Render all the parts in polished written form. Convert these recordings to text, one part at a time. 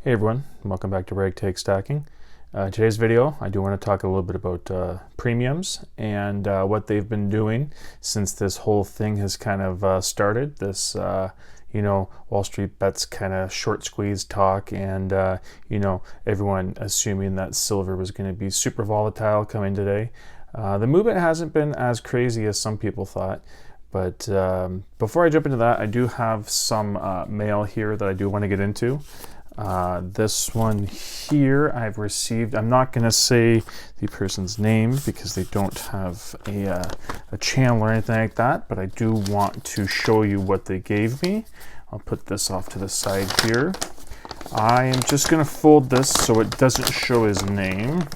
Hey everyone, welcome back to Ragtag Stacking. Today's video, I do want to talk a little bit about premiums and what they've been doing since this whole thing has kind of started. This, Wall Street bets kind of short squeeze talk and, everyone assuming that silver was going to be super volatile coming today. The movement hasn't been as crazy as some people thought. But before I jump into that, I do have some mail here that I do want to get into. This one here I've received. I'm not going to say the person's name because they don't have a channel or anything like that, but I do want to show you what they gave me. I'll put this off to the side here. I am just going to fold this so it doesn't show his name.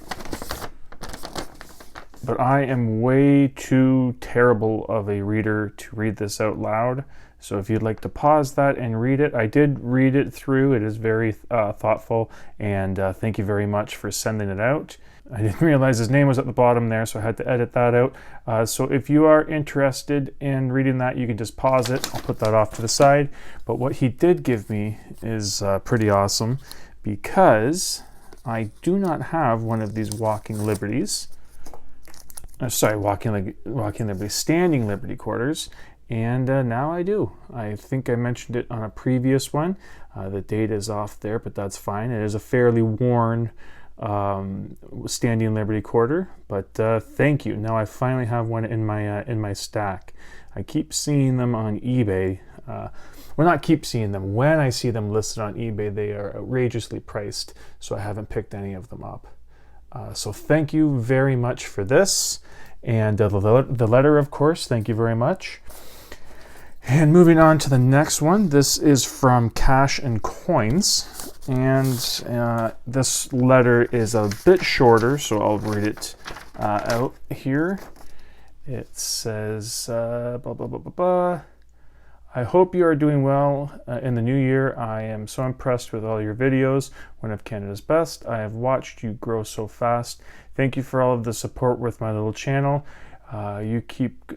But I am way too terrible of a reader to read this out loud. So if you'd like to pause that and read it, I did read it through. It is very thoughtful, and thank you very much for sending it out. I didn't realize his name was at the bottom there, so I had to edit that out. So if you are interested in reading that, you can just pause it. I'll put that off to the side. But what he did give me is pretty awesome because I do not have one of these Walking Liberties. Standing Liberty quarters. And now I do. I think I mentioned it on a previous one. The date is off there, but that's fine. It is a fairly worn Standing Liberty quarter, but thank you. Now I finally have one in my stack. I keep seeing them on eBay. Well, not keep seeing them. When I see them listed on eBay, they are outrageously priced, so I haven't picked any of them up. So thank you very much for this. And the letter, of course, thank you very much. And moving on to the next one, this is from Cash and Coins, and this letter is a bit shorter, so I'll read it out here. It says, blah, blah, blah, blah, blah. I hope you are doing well in the new year. I am so impressed with all your videos. One of Canada's best. I have watched you grow so fast. Thank you for all of the support with my little channel. You keep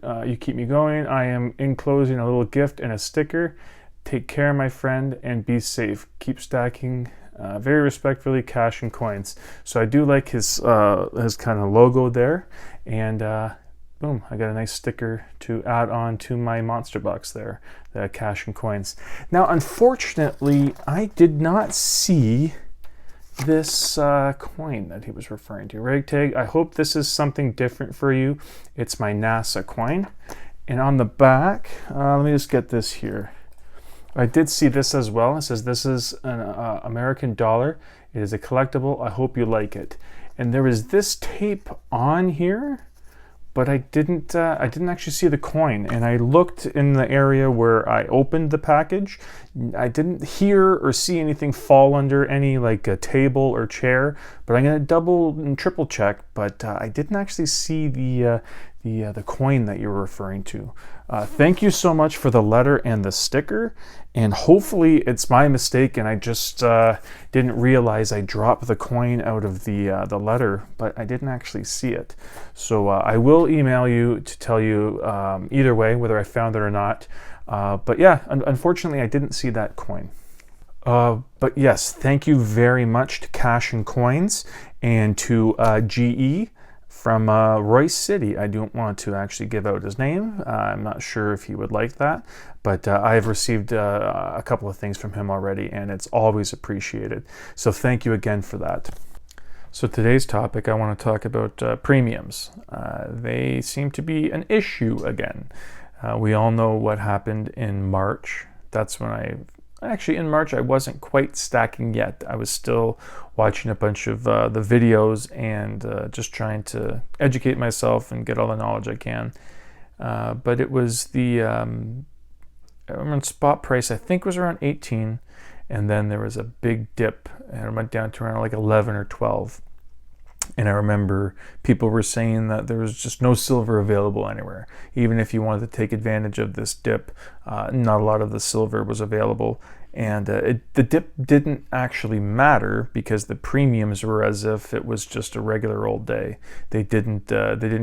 me going. I am enclosing a little gift and a sticker. Take care, my friend, and be safe. Keep stacking. Very respectfully, Cash and Coins. So I do like his kind of logo there, and boom, I got a nice sticker to add on to my monster box there, the Cash and Coins. Now, unfortunately, I did not see this coin that he was referring to. Ragtag, I hope this is something different for you. It's my NASA coin. And on the back, let me just get this here. I did see this as well. It says this is an American dollar. It is a collectible. I hope you like it. And there is this tape on here, but I didn't actually see the coin. And I looked in the area where I opened the package. I didn't hear or see anything fall under any like a table or chair, but I'm gonna double and triple check. But I didn't actually see the coin that you're referring to. Thank you so much for the letter and the sticker. And hopefully it's my mistake and I just didn't realize I dropped the coin out of the letter, but I didn't actually see it. So I will email you to tell you either way whether I found it or not. But yeah, unfortunately I didn't see that coin. But yes, thank you very much to Cash and Coins and to GE from Royce City. I don't want to actually give out his name. I'm not sure if he would like that, but I have received a couple of things from him already, and it's always appreciated. So thank you again for that. So today's topic, I want to talk about premiums. They seem to be an issue again. We all know what happened in March. That's when Actually, in March, I wasn't quite stacking yet. I was still watching a bunch of the videos and just trying to educate myself and get all the knowledge I can. But it was I remember spot price, I think was around 18. And then there was a big dip and it went down to around like 11 or 12. And I remember people were saying that there was just no silver available anywhere. Even if you wanted to take advantage of this dip, not a lot of the silver was available. And the dip didn't actually matter because the premiums were as if it was just a regular old day. They didn't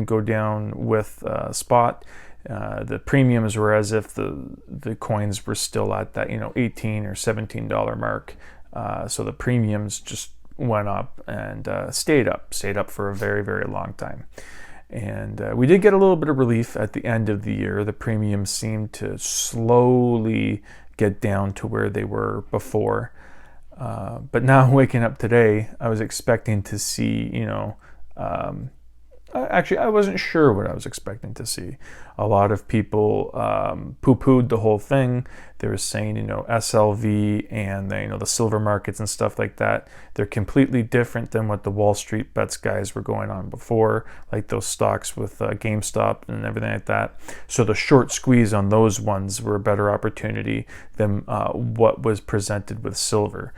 go down with spot. The premiums were as if the coins were still at that $18 or $17 mark. So the premiums just went up and stayed up for a very, very long time. And we did get a little bit of relief at the end of the year. The premiums seemed to slowly get down to where they were before. But now waking up today, I was expecting to see, actually, I wasn't sure what I was expecting to see. A lot of people poo-pooed the whole thing. They were saying, SLV and the silver markets and stuff like that, they're completely different than what the Wall Street bets guys were going on before, like those stocks with GameStop and everything like that. So the short squeeze on those ones were a better opportunity than what was presented with silver.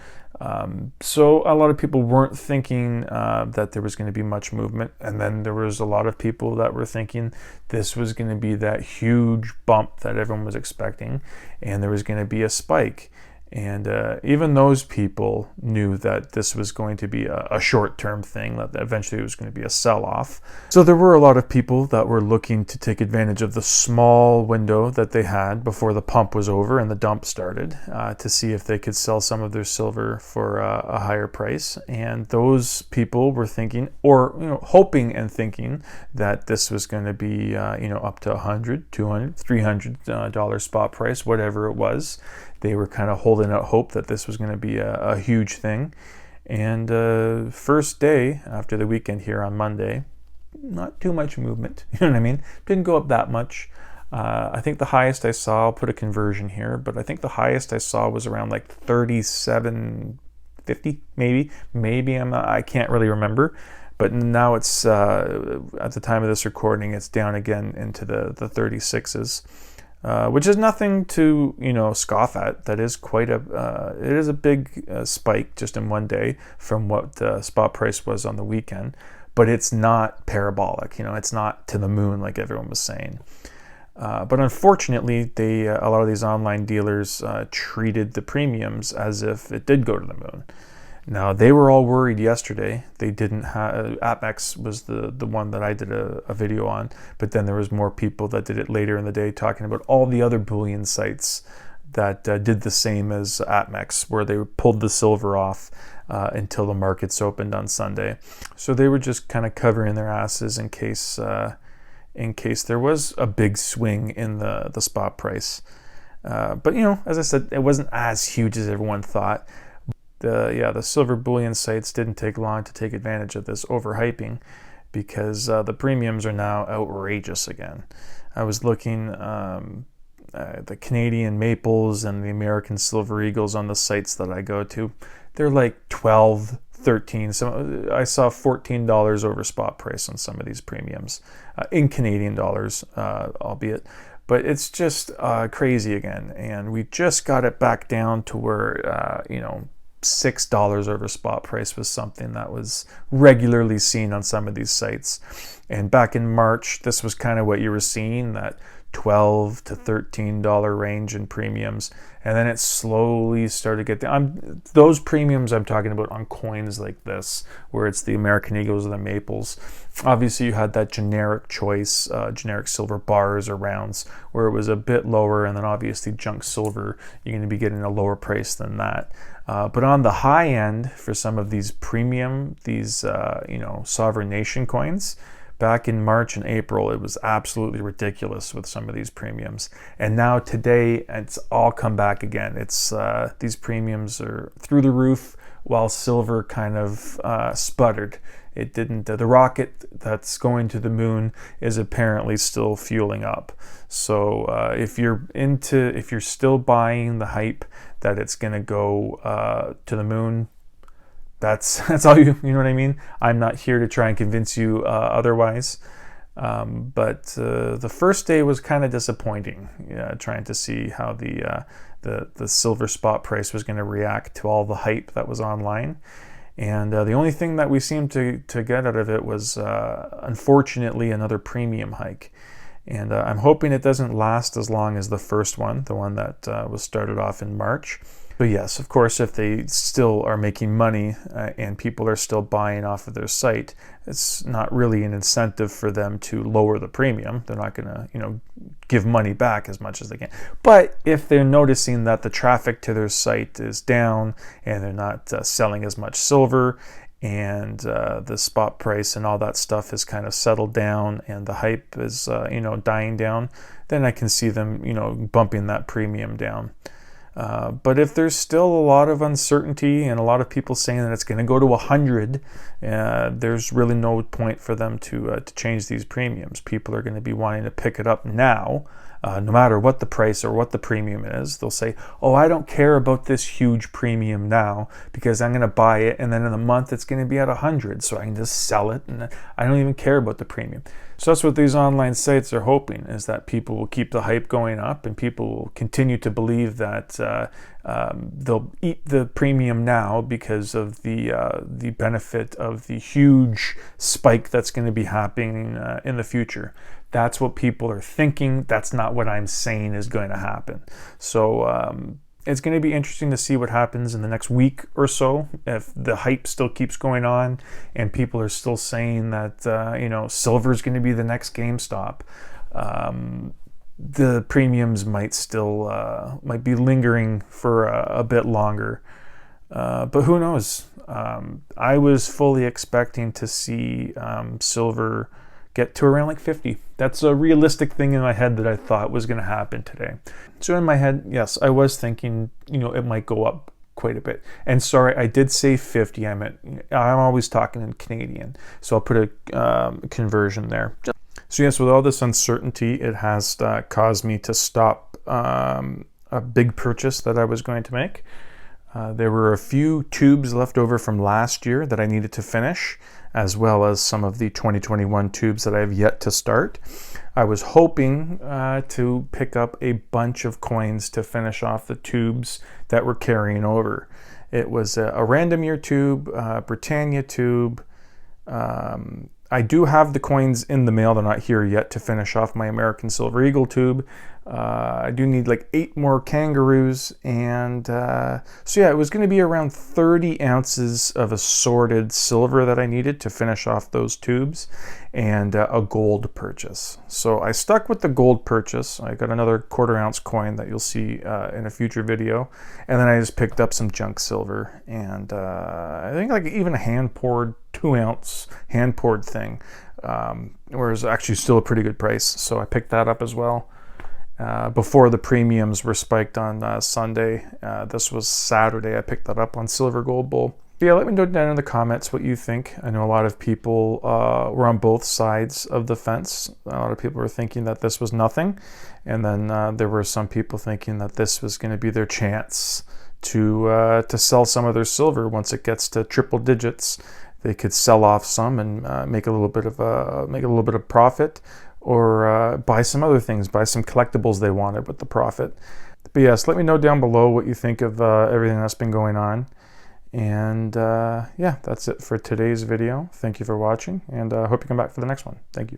So a lot of people weren't thinking that there was going to be much movement, and then there was a lot of people that were thinking this was going to be that huge bump that everyone was expecting, and there was going to be a spike. And even those people knew that this was going to be a short-term thing, that eventually it was going to be a sell-off. So there were a lot of people that were looking to take advantage of the small window that they had before the pump was over and the dump started, to see if they could sell some of their silver for a higher price. And those people were thinking, or hoping and thinking, that this was going to be up to $100, $200, $300 spot price, whatever it was. They were kind of holding out hope that this was going to be a huge thing. And first day after the weekend here on Monday, not too much movement. You know what I mean? Didn't go up that much. I think the highest I saw, I'll put a conversion here, but I think the highest I saw was around like 37.50, maybe. I can't really remember. But now it's, at the time of this recording, it's down again into the 36s. Which is nothing to scoff at. That is quite it is a big spike just in one day from what the spot price was on the weekend, but it's not parabolic. It's not to the moon like everyone was saying. But unfortunately, a lot of these online dealers treated the premiums as if it did go to the moon. Now, they were all worried yesterday. They didn't have, Apex was the one that I did a video on, but then there was more people that did it later in the day talking about all the other bullion sites that did the same as Apex, where they pulled the silver off until the markets opened on Sunday. So they were just kind of covering their asses in case there was a big swing in the spot price. But as I said, it wasn't as huge as everyone thought. The silver bullion sites didn't take long to take advantage of this overhyping, because the premiums are now outrageous again. I was looking the Canadian Maples and the American Silver Eagles on the sites that I go to. They're like 12, 13. So I saw $14 over spot price on some of these premiums in Canadian dollars, albeit. But it's just crazy again, and we just got it back down to where $6 over spot price was something that was regularly seen on some of these sites. And back in March, this was kind of what you were seeing, that $12 to $13 range in premiums. And then it slowly started to get down. Those premiums I'm talking about on coins like this, where it's the American Eagles or the Maples. Obviously, you had that generic choice, generic silver bars or rounds, where it was a bit lower. And then obviously junk silver, you're going to be getting a lower price than that. But on the high end, for some of these premium, these sovereign nation coins, back in March and April, it was absolutely ridiculous with some of these premiums. And now today, it's all come back again. It's these premiums are through the roof, while silver kind of sputtered. It didn't. The rocket that's going to the moon is apparently still fueling up. So if you're still buying the hype that it's going to go to the moon, that's all you know what I mean? I'm not here to try and convince you otherwise. But the first day was kind of disappointing, trying to see how the silver spot price was going to react to all the hype that was online. And the only thing that we seemed to get out of it was, unfortunately, another premium hike. And I'm hoping it doesn't last as long as the first one, the one that was started off in March. But yes, of course, if they still are making money and people are still buying off of their site, it's not really an incentive for them to lower the premium. They're not going to, give money back as much as they can. But if they're noticing that the traffic to their site is down and they're not selling as much silver, and the spot price and all that stuff has kind of settled down and the hype is, dying down, then I can see them, bumping that premium down. But if there's still a lot of uncertainty and a lot of people saying that it's going to go to 100, there's really no point for them to change these premiums. People are going to be wanting to pick it up now, no matter what the price or what the premium is. They'll say, oh, I don't care about this huge premium now because I'm going to buy it, and then in a month it's going to be at 100, so I can just sell it, and I don't even care about the premium. So that's what these online sites are hoping, is that people will keep the hype going up and people will continue to believe that they'll eat the premium now because of the benefit of the huge spike that's going to be happening in the future. That's what people are thinking. That's not what I'm saying is going to happen. So it's going to be interesting to see what happens in the next week or so. If the hype still keeps going on and people are still saying that, silver is going to be the next GameStop, the premiums might still might be lingering for a bit longer. But who knows? I was fully expecting to see silver get to around like 50. That's a realistic thing in my head that I thought was going to happen today. So in my head, yes, I was thinking, it might go up quite a bit. And sorry, I did say 50. I'm always talking in Canadian, so I'll put a conversion there. So yes, with all this uncertainty, it has caused me to stop a big purchase that I was going to make. There were a few tubes left over from last year that I needed to finish, as well as some of the 2021 tubes that I have yet to start. I was hoping to pick up a bunch of coins to finish off the tubes that were carrying over. It was a random year tube, Britannia tube. I do have the coins in the mail. They're not here yet to finish off my American Silver Eagle tube. I do need like 8 more kangaroos, and so yeah, it was going to be around 30 ounces of assorted silver that I needed to finish off those tubes, and a gold purchase. So I stuck with the gold purchase. I got another 1/4 ounce coin that you'll see in a future video, and then I just picked up some junk silver, and I think like even a hand poured 2 ounce hand poured thing, where it's actually still a pretty good price. So I picked that up as well. Before the premiums were spiked on Sunday. This was Saturday. I picked that up on Silver Gold Bull. But yeah, let me know down in the comments what you think. I know a lot of people were on both sides of the fence. A lot of people were thinking that this was nothing. And then there were some people thinking that this was going to be their chance to sell some of their silver once it gets to triple digits. They could sell off some and make a little bit of profit, or buy some other things, buy some collectibles they wanted with the profit. But yes, let me know down below what you think of everything that's been going on. And yeah, that's it for today's video. Thank you for watching, and I hope you come back for the next one. Thank you.